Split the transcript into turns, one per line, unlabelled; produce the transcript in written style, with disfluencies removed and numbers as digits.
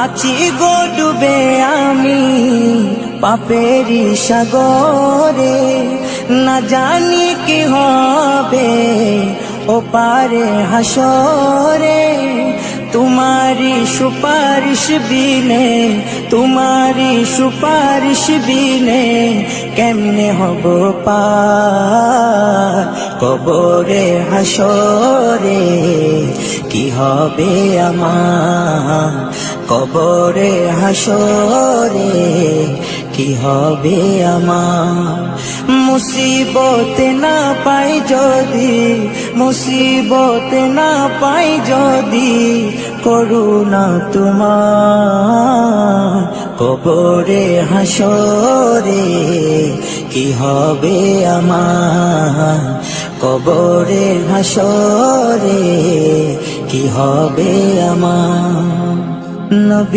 আছি গো ডুবে আমি পাপেরি সাগরে, না জানি কি হবে ও পারে হাসরে। তোমারি সুপারিশ বিনে, তোমারি সুপারিশ বিনে কেমনে হব পার কবরে হাসরে। কি হবে আমার কবরে হাসরে, কি হবে আমার। মুসিবতে না পাই যদি, মুসিবতে না পাই যদি করুণা তোমার কবরে হাসরে। কি হবে আমার কবরে হাসরে, কি হবে আমার। নবী